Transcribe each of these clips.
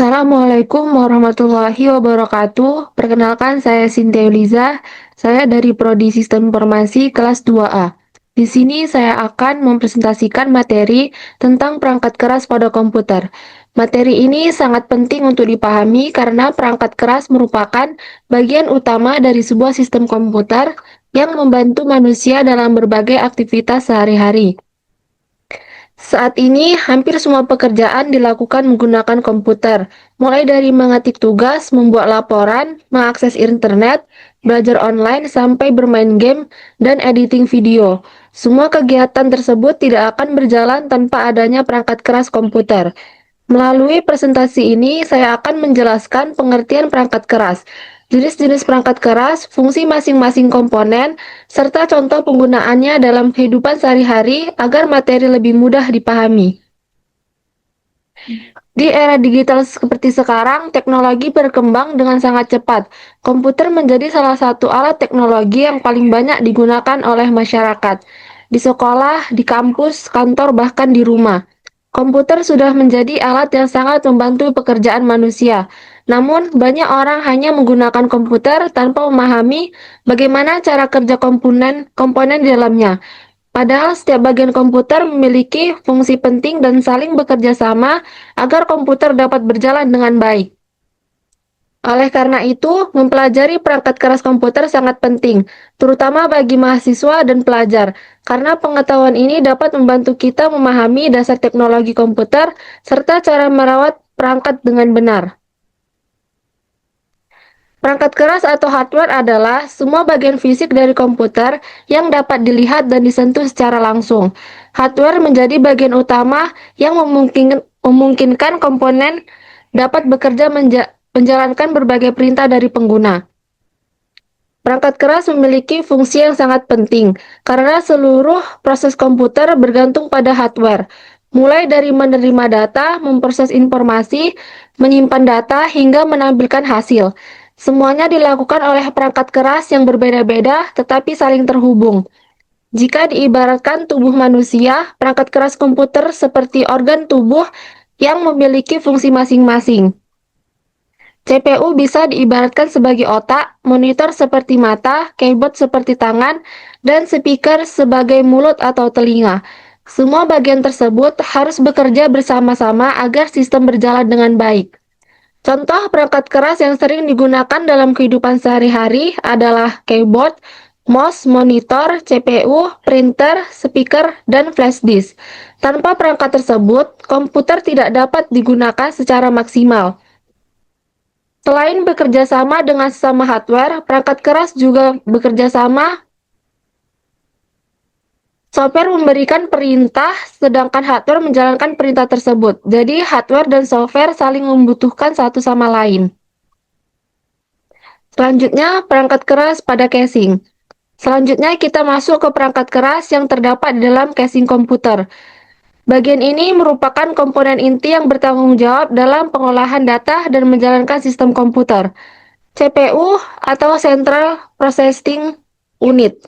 Assalamualaikum warahmatullahi wabarakatuh. Perkenalkan, saya Cynthia Liza. Saya dari Prodi Sistem Informasi kelas 2A. Di sini saya akan mempresentasikan materi tentang perangkat keras pada komputer. Materi ini sangat penting untuk dipahami karena perangkat keras merupakan bagian utama dari sebuah sistem komputer yang membantu manusia dalam berbagai aktivitas sehari-hari. Saat ini, hampir semua pekerjaan dilakukan menggunakan komputer, mulai dari mengetik tugas, membuat laporan, mengakses internet, belajar online, sampai bermain game, dan editing video. Semua kegiatan tersebut tidak akan berjalan tanpa adanya perangkat keras komputer. Melalui presentasi ini, saya akan menjelaskan pengertian perangkat keras, jenis-jenis perangkat keras, fungsi masing-masing komponen, serta contoh penggunaannya dalam kehidupan sehari-hari agar materi lebih mudah dipahami. Di era digital seperti sekarang, teknologi berkembang dengan sangat cepat. Komputer menjadi salah satu alat teknologi yang paling banyak digunakan oleh masyarakat. Di sekolah, di kampus, kantor, bahkan di rumah. Komputer sudah menjadi alat yang sangat membantu pekerjaan manusia. Namun, banyak orang hanya menggunakan komputer tanpa memahami bagaimana cara kerja komponen di dalamnya. Padahal setiap bagian komputer memiliki fungsi penting dan saling bekerja sama agar komputer dapat berjalan dengan baik. Oleh karena itu, mempelajari perangkat keras komputer sangat penting, terutama bagi mahasiswa dan pelajar, karena pengetahuan ini dapat membantu kita memahami dasar teknologi komputer serta cara merawat perangkat dengan benar. Perangkat keras atau hardware adalah semua bagian fisik dari komputer yang dapat dilihat dan disentuh secara langsung. Hardware menjadi bagian utama yang memungkinkan komponen dapat bekerja menjalankan berbagai perintah dari pengguna. Perangkat keras memiliki fungsi yang sangat penting karena seluruh proses komputer bergantung pada hardware, mulai dari menerima data, memproses informasi, menyimpan data, hingga menampilkan hasil. Semuanya dilakukan oleh perangkat keras yang berbeda-beda tetapi saling terhubung. Jika diibaratkan tubuh manusia, perangkat keras komputer seperti organ tubuh yang memiliki fungsi masing-masing. CPU bisa diibaratkan sebagai otak, monitor seperti mata, keyboard seperti tangan, dan speaker sebagai mulut atau telinga. Semua bagian tersebut harus bekerja bersama-sama agar sistem berjalan dengan baik. Contoh perangkat keras yang sering digunakan dalam kehidupan sehari-hari adalah keyboard, mouse, monitor, CPU, printer, speaker, dan flash disk. Tanpa perangkat tersebut, komputer tidak dapat digunakan secara maksimal. Selain bekerja sama dengan sesama hardware, perangkat keras juga bekerja sama. Software memberikan perintah, sedangkan hardware menjalankan perintah tersebut. Jadi, hardware dan software saling membutuhkan satu sama lain. Selanjutnya, perangkat keras pada casing. Selanjutnya, kita masuk ke perangkat keras yang terdapat di dalam casing komputer. Bagian ini merupakan komponen inti yang bertanggung jawab dalam pengolahan data dan menjalankan sistem komputer. CPU atau Central Processing Unit.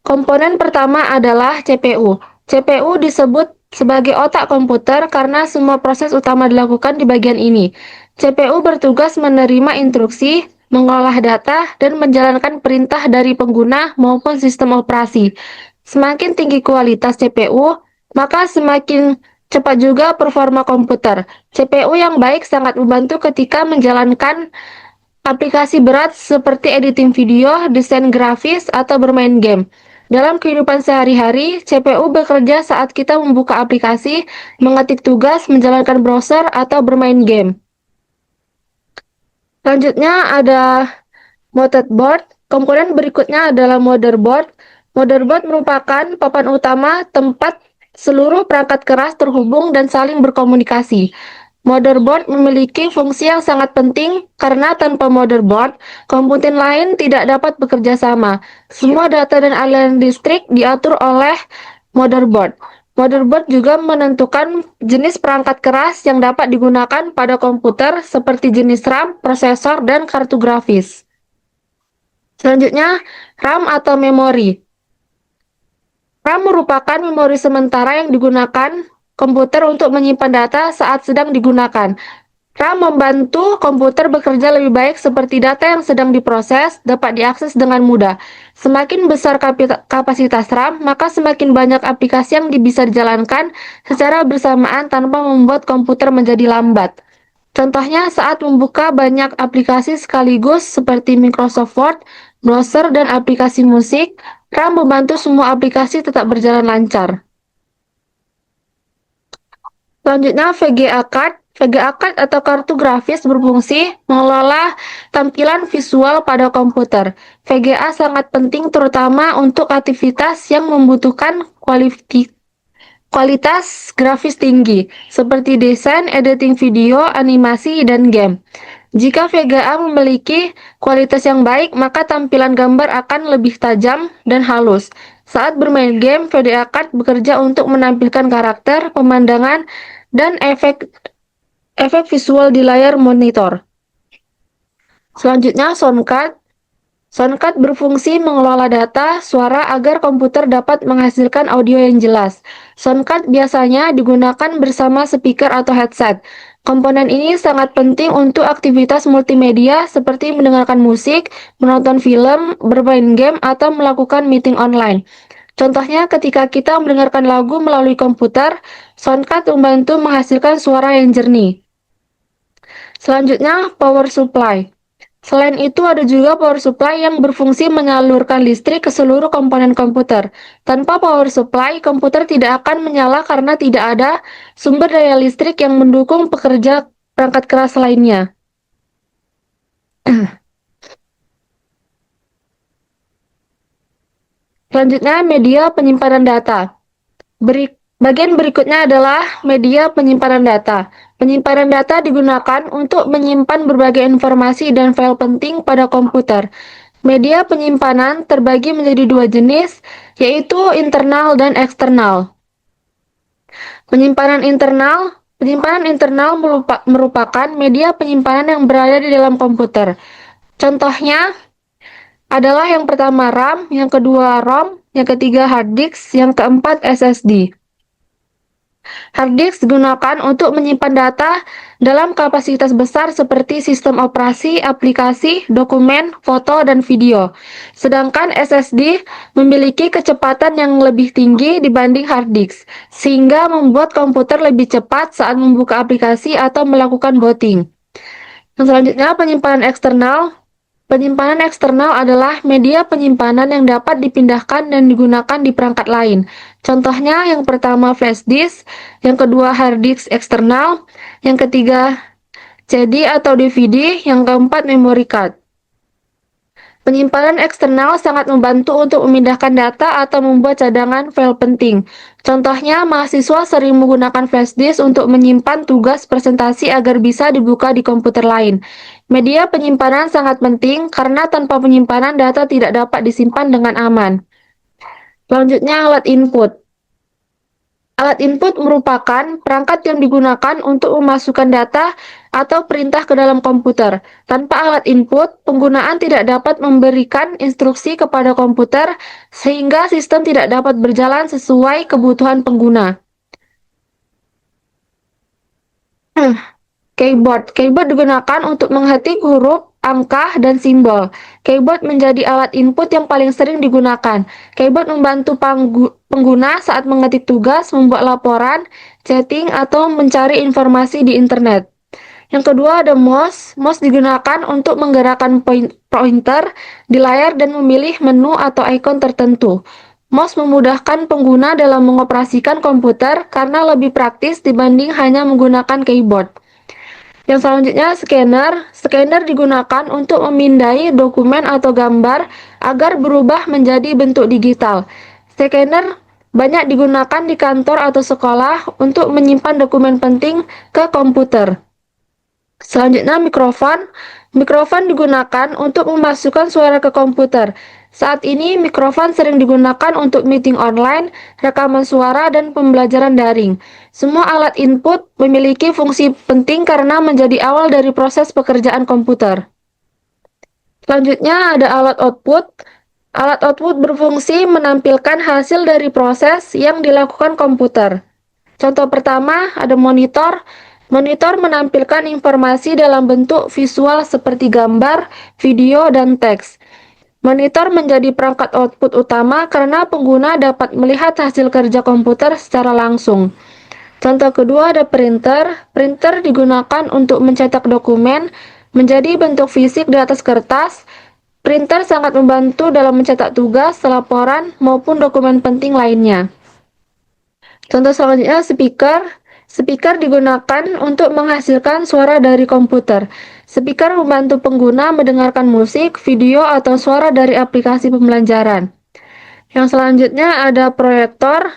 Komponen pertama adalah CPU. CPU disebut sebagai otak komputer karena semua proses utama dilakukan di bagian ini. CPU bertugas menerima instruksi, mengolah data, dan menjalankan perintah dari pengguna maupun sistem operasi. Semakin tinggi kualitas CPU, maka semakin cepat juga performa komputer. CPU yang baik sangat membantu ketika menjalankan aplikasi berat seperti editing video, desain grafis, atau bermain game. Dalam kehidupan sehari-hari, CPU bekerja saat kita membuka aplikasi, mengetik tugas, menjalankan browser, atau bermain game. Selanjutnya ada motherboard. Komponen berikutnya adalah motherboard. Motherboard merupakan papan utama tempat seluruh perangkat keras terhubung dan saling berkomunikasi. Motherboard memiliki fungsi yang sangat penting karena tanpa motherboard, komponen lain tidak dapat bekerja sama. Semua data dan aliran listrik diatur oleh motherboard. Motherboard juga menentukan jenis perangkat keras yang dapat digunakan pada komputer seperti jenis RAM, prosesor, dan kartu grafis. Selanjutnya, RAM atau memori. RAM merupakan memori sementara yang digunakan komputer untuk menyimpan data saat sedang digunakan. RAM membantu komputer bekerja lebih baik seperti data yang sedang diproses dapat diakses dengan mudah. Semakin besar kapasitas RAM, maka semakin banyak aplikasi yang bisa dijalankan secara bersamaan tanpa membuat komputer menjadi lambat. Contohnya saat membuka banyak aplikasi sekaligus seperti Microsoft Word, browser, dan aplikasi musik, RAM membantu semua aplikasi tetap berjalan lancar. Selanjutnya VGA card. VGA card atau kartu grafis berfungsi mengelola tampilan visual pada komputer. VGA sangat penting terutama untuk aktivitas yang membutuhkan kualitas grafis tinggi, seperti desain, editing video, animasi, dan game. Jika VGA memiliki kualitas yang baik, maka tampilan gambar akan lebih tajam dan halus. Saat bermain game, VGA card bekerja untuk menampilkan karakter, pemandangan, dan efek visual di layar monitor. Selanjutnya, sound card. Sound card berfungsi mengelola data suara agar komputer dapat menghasilkan audio yang jelas. Sound card biasanya digunakan bersama speaker atau headset. Komponen ini sangat penting untuk aktivitas multimedia seperti mendengarkan musik, menonton film, bermain game, atau melakukan meeting online. Contohnya, ketika kita mendengarkan lagu melalui komputer, sound card membantu menghasilkan suara yang jernih. Selanjutnya, power supply. Selain itu, ada juga power supply yang berfungsi menyalurkan listrik ke seluruh komponen komputer. Tanpa power supply, komputer tidak akan menyala karena tidak ada sumber daya listrik yang mendukung pekerja perangkat keras lainnya. Selanjutnya, media penyimpanan data. Bagian berikutnya adalah media penyimpanan data. Penyimpanan data digunakan untuk menyimpan berbagai informasi dan file penting pada komputer. Media penyimpanan terbagi menjadi dua jenis, yaitu internal dan eksternal. Penyimpanan internal merupakan media penyimpanan yang berada di dalam komputer. Contohnya adalah yang pertama RAM, yang kedua ROM, yang ketiga hard disk, yang keempat SSD. Hard disk digunakan untuk menyimpan data dalam kapasitas besar seperti sistem operasi, aplikasi, dokumen, foto, dan video. Sedangkan SSD memiliki kecepatan yang lebih tinggi dibanding hard disk, sehingga membuat komputer lebih cepat saat membuka aplikasi atau melakukan booting. Selanjutnya, penyimpanan eksternal. Penyimpanan eksternal adalah media penyimpanan yang dapat dipindahkan dan digunakan di perangkat lain. Contohnya yang pertama flash disk, yang kedua hard disk eksternal, yang ketiga CD atau DVD, yang keempat memory card. Penyimpanan eksternal sangat membantu untuk memindahkan data atau membuat cadangan file penting. Contohnya, mahasiswa sering menggunakan flash disk untuk menyimpan tugas presentasi agar bisa dibuka di komputer lain. Media penyimpanan sangat penting karena tanpa penyimpanan data tidak dapat disimpan dengan aman. Selanjutnya, alat input. Alat input merupakan perangkat yang digunakan untuk memasukkan data atau perintah ke dalam komputer. Tanpa alat input, penggunaan tidak dapat memberikan instruksi kepada komputer sehingga sistem tidak dapat berjalan sesuai kebutuhan pengguna. Keyboard. Keyboard digunakan untuk mengetik huruf, angka, dan simbol. Keyboard menjadi alat input yang paling sering digunakan. Keyboard membantu pengguna saat mengetik tugas, membuat laporan, chatting, atau mencari informasi di internet. Yang kedua ada mouse. Mouse digunakan untuk menggerakkan pointer di layar dan memilih menu atau ikon tertentu. Mouse memudahkan pengguna dalam mengoperasikan komputer karena lebih praktis dibanding hanya menggunakan keyboard. Yang selanjutnya scanner. Scanner digunakan untuk memindai dokumen atau gambar agar berubah menjadi bentuk digital. Scanner banyak digunakan di kantor atau sekolah untuk menyimpan dokumen penting ke komputer. Selanjutnya mikrofon. Mikrofon digunakan untuk memasukkan suara ke komputer. Saat ini mikrofon sering digunakan untuk meeting online, rekaman suara, dan pembelajaran daring. Semua alat input memiliki fungsi penting karena menjadi awal dari proses pekerjaan komputer. Selanjutnya ada alat output. Alat output berfungsi menampilkan hasil dari proses yang dilakukan komputer. Contoh pertama ada monitor. Monitor menampilkan informasi dalam bentuk visual seperti gambar, video, dan teks. Monitor menjadi perangkat output utama karena pengguna dapat melihat hasil kerja komputer secara langsung. Contoh kedua ada printer. Printer digunakan untuk mencetak dokumen menjadi bentuk fisik di atas kertas. Printer sangat membantu dalam mencetak tugas, laporan, maupun dokumen penting lainnya. Contoh selanjutnya speaker. Speaker digunakan untuk menghasilkan suara dari komputer. Speaker membantu pengguna mendengarkan musik, video, atau suara dari aplikasi pembelajaran. Yang selanjutnya ada proyektor.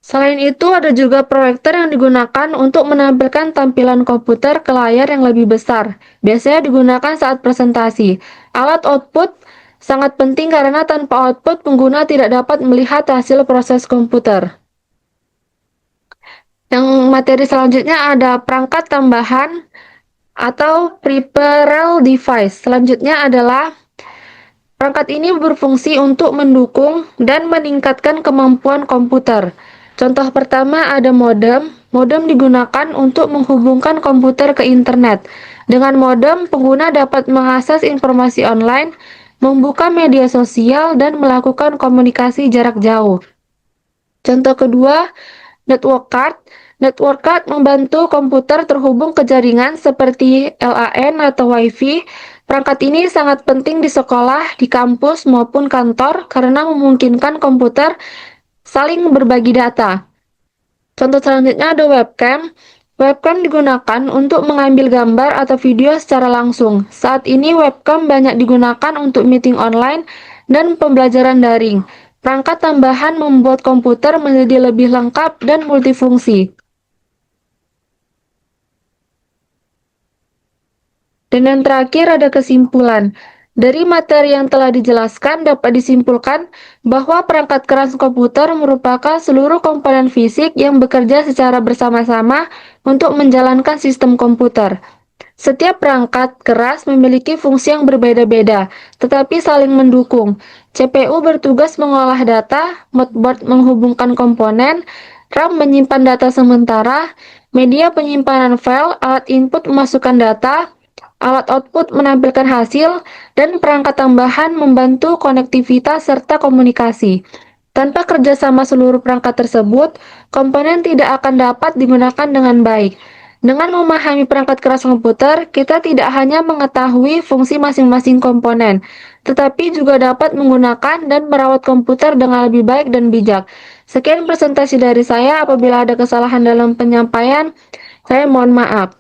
Selain itu, ada juga proyektor yang digunakan untuk menampilkan tampilan komputer ke layar yang lebih besar. Biasanya digunakan saat presentasi. Alat output sangat penting karena tanpa output, pengguna tidak dapat melihat hasil proses komputer. Yang materi selanjutnya ada perangkat tambahan atau peripheral device. Selanjutnya adalah perangkat ini berfungsi untuk mendukung dan meningkatkan kemampuan komputer. Contoh pertama ada modem. Modem digunakan untuk menghubungkan komputer ke internet. Dengan modem, pengguna dapat mengakses informasi online, membuka media sosial, dan melakukan komunikasi jarak jauh. Contoh kedua, network card. Network card membantu komputer terhubung ke jaringan seperti LAN atau WiFi. Perangkat ini sangat penting di sekolah, di kampus, maupun kantor karena memungkinkan komputer saling berbagi data. Contoh selanjutnya ada webcam. Webcam digunakan untuk mengambil gambar atau video secara langsung. Saat ini webcam banyak digunakan untuk meeting online dan pembelajaran daring. Perangkat tambahan membuat komputer menjadi lebih lengkap dan multifungsi. Dan yang terakhir ada kesimpulan. Dari materi yang telah dijelaskan dapat disimpulkan bahwa perangkat keras komputer merupakan seluruh komponen fisik yang bekerja secara bersama-sama untuk menjalankan sistem komputer. Setiap perangkat keras memiliki fungsi yang berbeda-beda, tetapi saling mendukung. CPU bertugas mengolah data, motherboard menghubungkan komponen, RAM menyimpan data sementara, media penyimpanan file, alat input memasukkan data, alat output menampilkan hasil, dan perangkat tambahan membantu konektivitas serta komunikasi. Tanpa kerjasama seluruh perangkat tersebut, komponen tidak akan dapat digunakan dengan baik. Dengan memahami perangkat keras komputer, kita tidak hanya mengetahui fungsi masing-masing komponen, tetapi juga dapat menggunakan dan merawat komputer dengan lebih baik dan bijak. Sekian presentasi dari saya. Apabila ada kesalahan dalam penyampaian, saya mohon maaf.